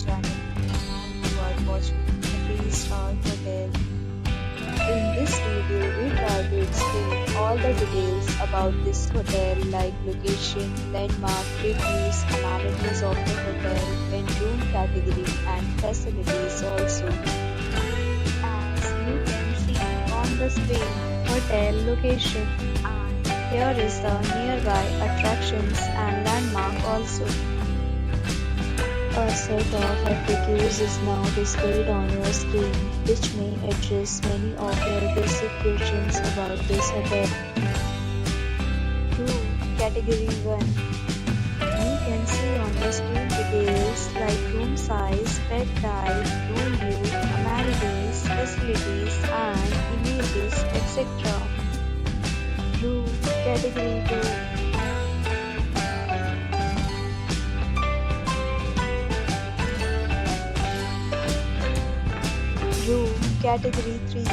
channel. Now you are watching a 3-star hotel. In this video, we try to explain all the details about this hotel like location, landmark, reviews, amenities of the hotel, and room category and facilities also. As you can see on the screen, hotel location, and here is the nearby attractions and landmark also. A set of FAQs is now displayed on your screen, which may address many of your basic questions about this hotel. Room Category 1. You can see on the screen details like room size, bed type, room view, amenities, facilities, and images, etc. Room Category 2. Room Category 3.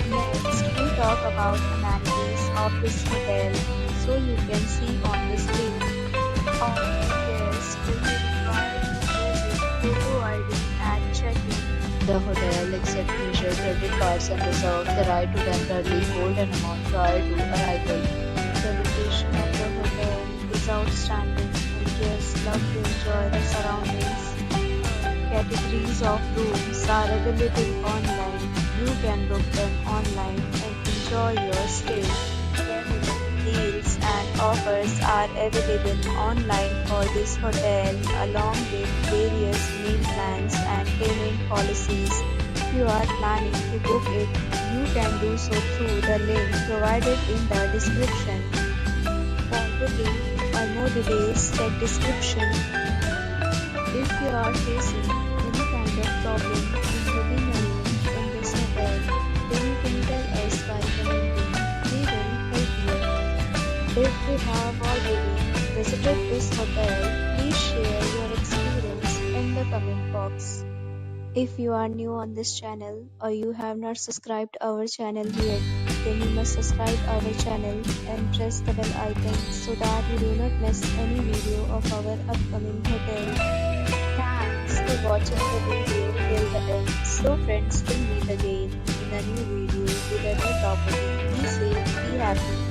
Next, we talk about amenities of this hotel. So you can see on the screen. All guests will be required to present photo ID at check-in. The hotel accepts major credit cards and reserves the right to temporarily hold an amount prior to arrival. The location of the hotel is outstanding. Guests love to enjoy the surroundings. Categories of rooms are available online. You can book them online and enjoy your stay. Deals and offers are available online for this hotel along with various meal plans and payment policies. If you are planning to book it, you can do so through the link provided in the description. For booking or more details, check description. If you are facing any kind of problem in booking a room in this hotel, then you can tell us by commenting. We will help you. If you have already visited this hotel, please share your experience in the comment box. If you are new on this channel or you have not subscribed our channel yet, then you must subscribe our channel and press the bell icon so that you do not miss any video of our upcoming hotel. Thanks for watching the video till the end. So friends, we'll meet again in a new video with a new property. Be safe, be happy.